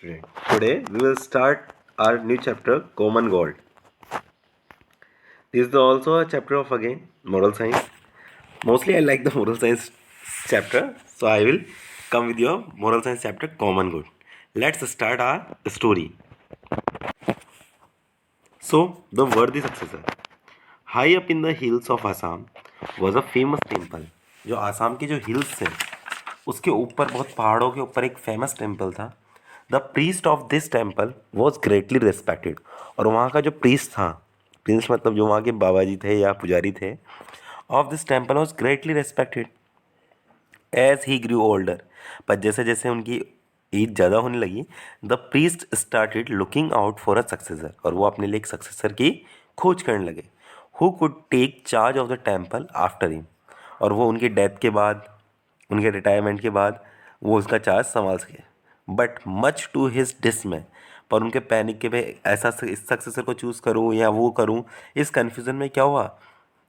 Student. Today we will start our new chapter, Common Gold. This is also a chapter of again moral science. Mostly I like the moral science chapter, so I will come with your moral science chapter, Common Good. Let's start our story. So the worthy successor. High up in the hills of Assam was a famous temple. जो आसाम के जो hills हैं उसके ऊपर बहुत पहाड़ों के ऊपर एक फेमस टेम्पल था. The priest of this temple was greatly respected. और वहाँ का जो प्रीस्ट था, प्रिंस मतलब जो वहाँ के बाबा जी थे या पुजारी थे, of this temple was greatly respected as he grew older. पर जैसे जैसे उनकी एज ज़्यादा होने लगी, the priest started looking out for a successor. और वो अपने लिए एक सक्सेसर की खोज करने लगे. Who could take charge of the temple after him. और वो उनकी डेथ के बाद, उनके रिटायरमेंट के बाद वो उसका चार्ज संभाल सके. But much to his dismay. पर उनके पैनिक के पे ऐसा इस सक्सेसर को चूज़ करूँ या वो करूँ, इस कन्फ्यूज़न में क्या हुआ,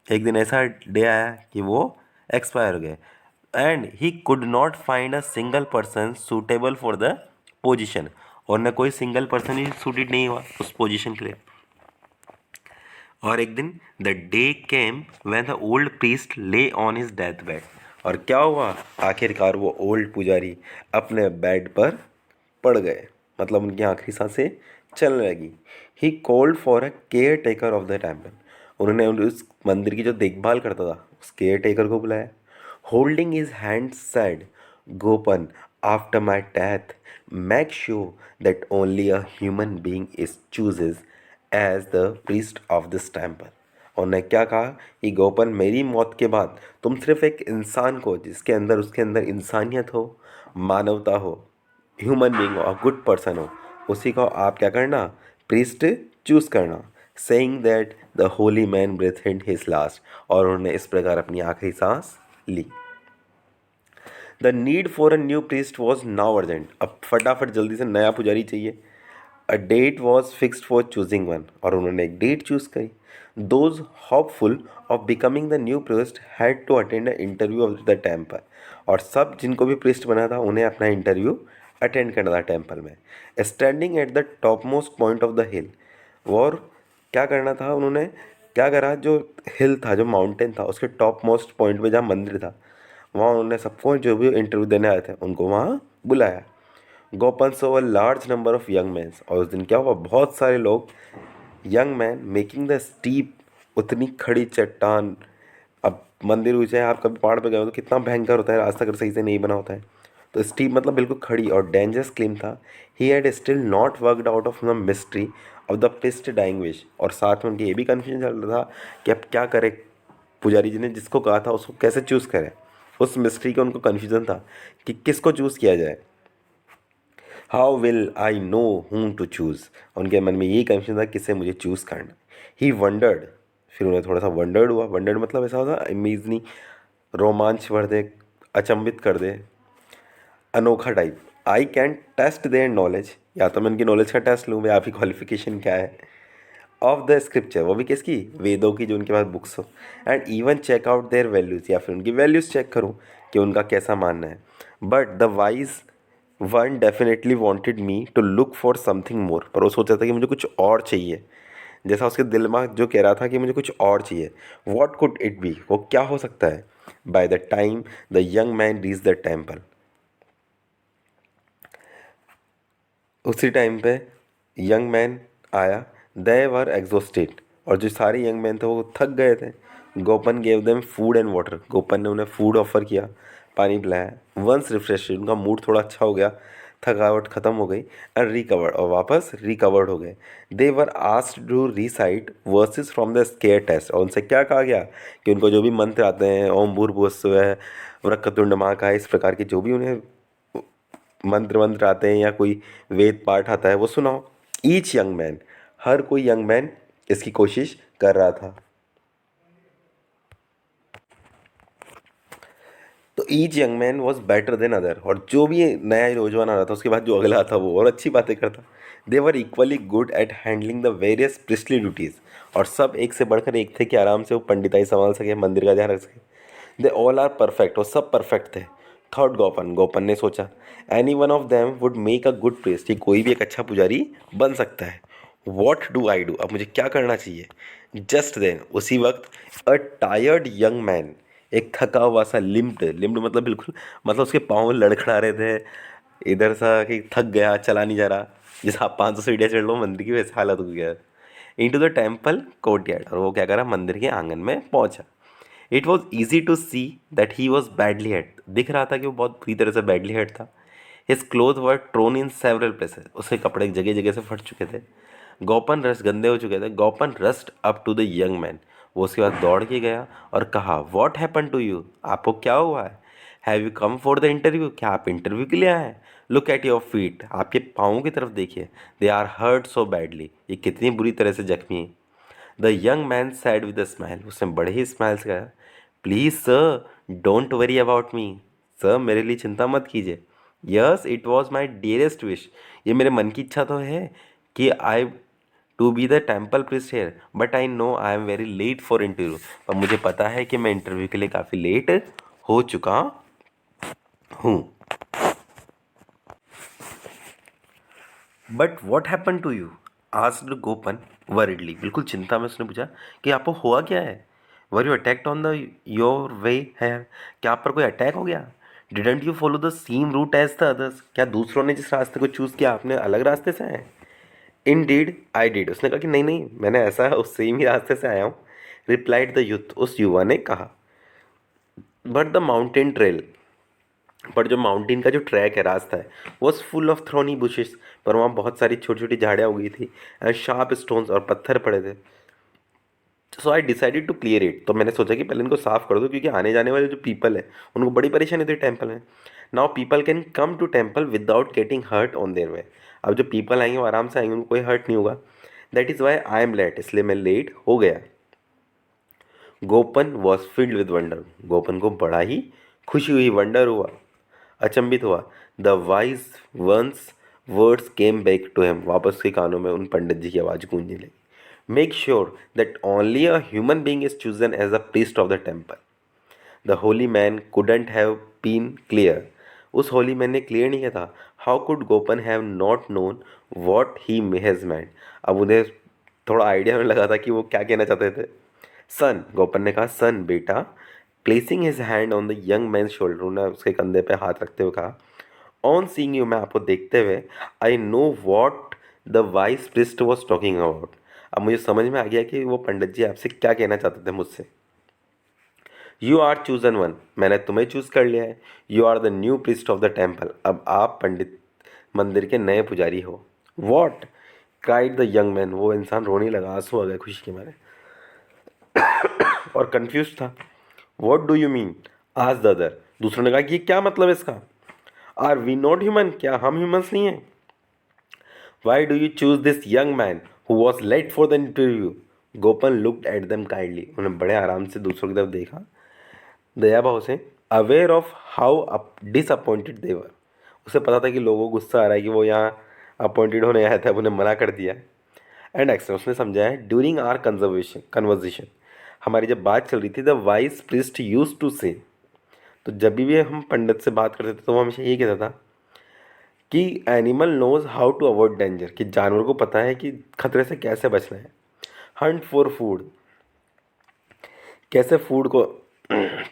एक दिन ऐसा डे आया कि वो एक्सपायर हो गए. And he could not find a single person suitable for the position. और न कोई सिंगल पर्सन ही सूटेड नहीं हुआ उस पोजिशन के लिए. और एक दिन the day came when the old priest ले ऑन हिज डेथ बेड. और क्या हुआ, आखिरकार वो ओल्ड पुजारी अपने बेड पर पड़ गए, मतलब उनकी आखिरी सांसें चलने लगी. He called for a care taker of the temple. उन्होंने उस मंदिर की जो देखभाल करता था उस केयर टेकर को बुलाया. Holding his hand said, Gopan, after my death make sure that only a human being is chooses as the priest of this temple. और ने क्या कहा कि गोपन, मेरी मौत के बाद तुम सिर्फ एक इंसान को, जिसके अंदर उसके अंदर इंसानियत हो, मानवता हो, ह्यूमन बीइंग हो, गुड पर्सन हो, उसी को आप क्या करना, प्रीस्ट चूज करना. Saying that the holy man breath in his last. और उन्होंने इस प्रकार अपनी आखिरी सांस ली. The need for a new priest was now urgent. अब फटाफट जल्दी से नया पुजारी चाहिए. A date was fixed for choosing one. और उन्होंने एक डेट चूज़ करी. Those hopeful of becoming the new priest had to attend a interview of the temple. और सब जिनको भी प्रीस्ट बना था उन्हें अपना इंटरव्यू अटेंड करना था टेम्पल में. Standing at the top most point of the हिल. और क्या करना था उन्होंने, क्या करा, जो हिल था, जो माउंटेन था, उसके टॉप मोस्ट पॉइंट पे जहाँ मंदिर था, वहाँ उन्होंने सबको जो भी इंटरव्यू देने आए थे उनको वहाँ बुलाया. Gopan saw a large number of young man. और उस दिन क्या हुआ, बहुत सारे लोग, young man making the steep, उतनी खड़ी चट्टान. अब मंदिर ऊंचा है, आप कभी पहाड़ पे गए हो तो कितना भयंकर होता है, रास्ता अगर सही से नहीं बना होता है तो स्टीप मतलब बिल्कुल खड़ी और डेंजरस क्लिम था. He had still not worked out of the mystery of the priest dying wish. और साथ में उनकी ये भी कन्फ्यूजन चल रहा था कि अब क्या करे, पुजारी जी ने जिसको कहा था उसको कैसे चूज़ करें. उस मिस्ट्री का उनको कन्फ्यूजन था कि किसको चूज़ किया जाए. How will I know whom to choose. उनके मन में यही कन्फ्यूजन था किससे मुझे चूज़ करना. ही वंडर्ड. फिर उन्हें थोड़ा सा वंडर्ड हुआ. वंडर्ड मतलब ऐसा होता इमेजनी, रोमांच भर दे, अचंभित कर दे, अनोखा type. I can test their knowledge. या तो मैं उनकी नॉलेज का टेस्ट लूँ भाई, आपकी क्वालिफिकेशन क्या है. ऑफ द स्क्रिप्चर, वो भी किसकी, वेदों की, जो उनके पास बुक्स हो. And even check out their values, या फिर उनकी वैल्यूज़ चेक करूँ कि उनका कैसा मानना है. But the wise one definitely wanted me to look for something more. पर वो सोचा था कि मुझे कुछ और चाहिए, जैसा उसके दिल में जो कह रहा था कि मुझे कुछ और चाहिए. वॉट कुड इट बी, वो क्या हो सकता है. By the time the young man reach the temple. उसी टाइम पे यंग मैन आया. दे वर एग्जॉस्टेड. और जो सारे यंग मैन थे वो थक गए थे. Gopan gave them food and water. Gopan ने उन्हें फूड ऑफर किया, पानी पिलाया. वंस रिफ्रेश, उनका मूड थोड़ा अच्छा हो गया, थकावट ख़त्म हो गई. एंड रिकवर्ड, और वापस रिकवर्ड हो गए. They were asked to recite verses from the sacred texts. और उनसे क्या कहा गया कि उनको जो भी मंत्र आते हैं, ओम भूर्भुवस्सुवः वक्रतुंड महाकाय, इस प्रकार के जो भी उन्हें मंत्र मंत्र आते हैं या कोई वेद पाठ आता है वो सुनाओ. ईच यंग मैन, हर कोई यंग मैन इसकी कोशिश कर रहा था. तो each young man was better than other. और जो भी नया नौजवान आ रहा था उसके बाद जो अगला था वो और अच्छी बातें करता. They were equally good at handling the various priestly duties. और सब एक से बढ़कर एक थे कि आराम से वो पंडिताई संभाल सके, मंदिर का ध्यान रख सके. दे ऑल आर परफेक्ट, वो सब परफेक्ट थे. थॉट गोपन, गोपन ने सोचा, any one of them would make a good priest, कि कोई भी एक अच्छा पुजारी बन सकता है। वॉट डू आई डू, अब मुझे क्या करना चाहिए। जस्ट देन, उसी वक्त, अ टायर्ड यंग मैन, एक थका हुआ सा, लिम्प्ड, लिम्प्ड मतलब बिल्कुल, मतलब उसके पाँव लड़खड़ा रहे थे इधर सा, कि थक गया, चला नहीं जा रहा, जैसे आप 500 सीढ़ियाँ चढ़ लो मंदिर की, वैसे हालत हो गया। इनटू द टेम्पल कोर्टयार्ड, और वो क्या करा, मंदिर के आंगन में पहुंचा। It was easy to see that he was badly hurt, दिख रहा था कि वो बहुत बुरी तरह से बैडली हर्ट था। His cloth were torn in several places, उसके कपड़े जगह जगह से फट चुके थे। गोपन रस्ट, गंदे हो चुके थे। Gopan rushed up to the young man, वो उसके बाद दौड़ के गया और कहा, वॉट हैपन टू यू, आपको क्या हुआ है। Have you come for the interview, क्या आप इंटरव्यू के लिए आए हैं। लुक एट योर फीट, आपके पाँव की तरफ देखिए। They are hurt so badly, ये कितनी बुरी तरह से जख्मी है। The young man said with a smile, उसने बड़े ही स्माइल से कहा, please sir don't worry about me, sir मेरे लिए चिंता मत कीजिए। Yes it was my dearest wish, ये मेरे मन की इच्छा तो है कि I to be the temple priest here, but I know I am very late for interview, पर मुझे पता है कि मैं इंटरव्यू के लिए काफ़ी लेट हो चुका हूँ। But what happen to you, asked Gopan worriedly, बिल्कुल चिंता में उसने पूछा कि आपको हुआ क्या है। Were you attacked on the your way है, क्या आप पर कोई अटैक हो गया। Didn't you follow the same route as the others, क्या दूसरों ने जिस रास्ते को चूज़ किया आपने अलग रास्ते से आए। इन डीड आई डिड, उसने कहा कि नहीं नहीं, मैंने ऐसा उस सेम ही रास्ते से आया हूँ। रिप्लाइड द यूथ, उस युवा ने कहा। बट द माउंटेन ट्रेल, पर जो माउंटेन का जो ट्रैक है, रास्ता है, was full of thorny bushes, पर वहाँ बहुत सारी छोटी छोटी झाड़ियाँ उगी थी, एंड शार्प स्टोन्स, और पत्थर पड़े थे। So I decided to clear it, तो मैंने सोचा कि पहले इनको साफ कर दो, क्योंकि आने जाने वाले जो पीपल है उनको बड़ी परेशानी होती है टेम्पल में। Now people can come to temple without getting hurt on their way, अब जो पीपल आएंगे वो आराम से आएंगे, उनको कोई हर्ट नहीं होगा। That is why I am late, इसलिए मैं लेट हो गया। Gopan was filled with wonder, Gopan को बड़ा ही खुशी हुई, वंडर हुआ, अचंभित हुआ। The wise one's words came back to him, वापस के कानों में उन पंडित जी की आवाज़ गूंजने लगी। Make sure that only a human being is chosen as a priest of the temple, the holy man couldn't have been clear, उस होली मैन ने क्लियर नहीं किया था। How could Gopan have not known what he has meant, अब उन्हें थोड़ा idea में लगा था कि वो क्या कहना चाहते थे। सन, गोपन ने कहा, सन बेटा। Placing his hand on the young man shoulder, उन्हें उसके कंधे पे हाथ रखते हुए कहा, ऑन सीइंग यू, मैं आपको देखते हुए, I know what the wise priest was talking about, अब मुझे समझ में आ गया कि वो पंडित जी आपसे क्या कहना चाहते थे मुझसे। यू आर चूजन वन, मैंने तुम्हें चूज कर लिया है। You are the new priest of the temple, अब आप पंडित मंदिर के नए पुजारी हो। What cried the young man, वो इंसान रोने लगा, आंसू आ गए खुशी के मारे और कंफ्यूज था। वॉट डू यू मीन, आज द अदर, दूसरों ने कहा कि ये क्या मतलब है इसका। आर वी नॉट ह्यूमन, क्या हम ह्यूमंस नहीं हैं। Why do you choose this young man who was late for the interview. Gopan looked at them kindly, उन्हें बड़े आराम से दूसरों की तरफ देखा, दया भाव से, अवेयर ऑफ हाउ डिसअपॉइंटेड दे वर, उसे पता था कि लोगों को गुस्सा आ रहा है कि वो यहाँ अपॉइंटेड होने आया था, उन्हें मना कर दिया। एंड एक्शन, उसने समझाया, ड्यूरिंग आर कन्वर्जेशन, हमारी जब बात चल रही थी, the wise priest use to say, तो जब भी हम पंडित से बात करते थे तो वो हमेशा ये कहता था कि animal knows how to avoid danger, कि जानवर को पता है कि खतरे से कैसे बचना है। हंट फॉर फूड, कैसे फूड को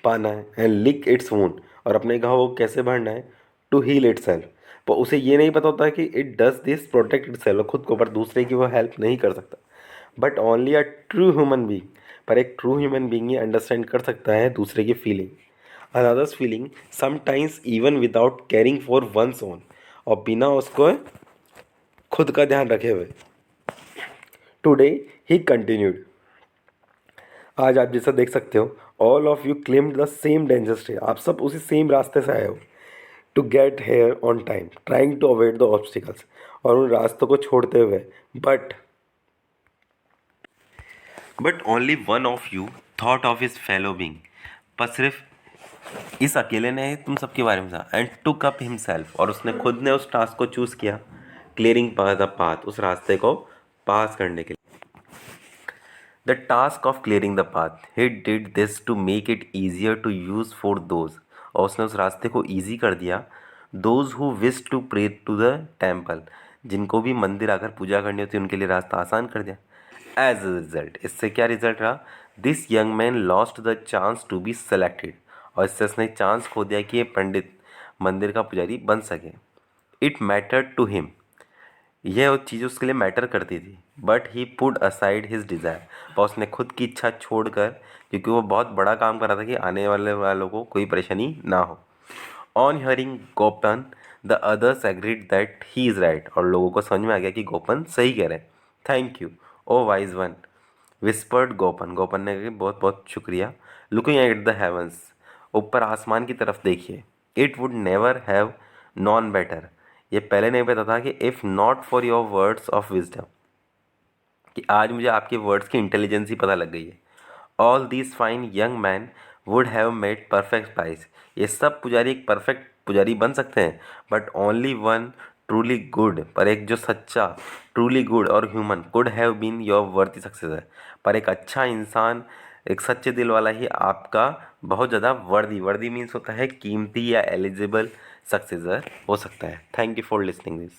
पाना है। एंड लिक इट्स वूंड, और अपने घाव को कैसे भरना है। टू हील इट सेल्फ, पर उसे ये नहीं पता होता कि it does this protect it self, खुद को, पर दूसरे की वो हेल्प नहीं कर सकता। But only a true human being, पर एक ट्रू ह्यूमन बींग ही अंडरस्टैंड कर सकता है दूसरे की feeling, another's feeling, sometimes even without caring for one's own, और बिना उसको खुद का ध्यान रखे हुए। टुडे ही कंटिन्यूड, आज आप जैसा देख सकते हो, all of you claimed the same danger stay, आप सब उसी सेम रास्ते से आए हो। To get here on time, trying to avoid the obstacles, और उन रास्तों को छोड़ते हुए। But only one of you thought of his fellow being, पर सिर्फ इस अकेले ने तुम सबके बारे में सोचा। एंड टुक अप हिमसेल्फ, और उसने खुद ने उस टास्क को चूज़ किया। क्लियरिंग द पाथ, उस रास्ते को पास करने के लिए। The task of clearing the path, he did this to make it easier to use for those, और उसने उस रास्ते को ईजी कर दिया। Those who wish to pray to the temple, जिनको भी मंदिर आकर पूजा करनी होती उनके लिए रास्ता आसान कर दिया। एज अ रिजल्ट, इससे क्या रिजल्ट रहा? This young man lost the chance to be selected, और इससे उसने चांस खो दिया कि ये पंडित मंदिर का पुजारी बन सके। इट मैटर्ड टू हिम, यह वो चीज़ उसके लिए मैटर करती थी। But he put aside his desire, पर उसने खुद की इच्छा छोड़कर, क्योंकि वो बहुत बड़ा काम कर रहा था कि आने वाले वालों को कोई परेशानी ना हो। On hearing Gopan the others agreed that he is right, और लोगों को समझ में आ गया कि गोपन सही कह रहे हैं। Thank you O wise one, whispered Gopan, Gopan ने कहा बहुत बहुत शुक्रिया। लुकिंग एट द हेवंस, ऊपर आसमान की तरफ देखिए। It would never have non better, ये पहले नहीं पता था कि if not for your words of wisdom, कि आज मुझे आपके वर्ड्स की इंटेलिजेंस ही पता लग गई है। All these fine young man would have made perfect price, ये सब पुजारी एक परफेक्ट पुजारी बन सकते हैं। But only one truly good, पर एक जो सच्चा ट्रूली गुड और human could have been your worthy successor, पर एक अच्छा इंसान, एक सच्चे दिल वाला ही आपका बहुत ज़्यादा वर्दी, वर्दी मीन्स होता है कीमती या एलिजिबल सक्सेसर हो सकता है। Thank you for listening this.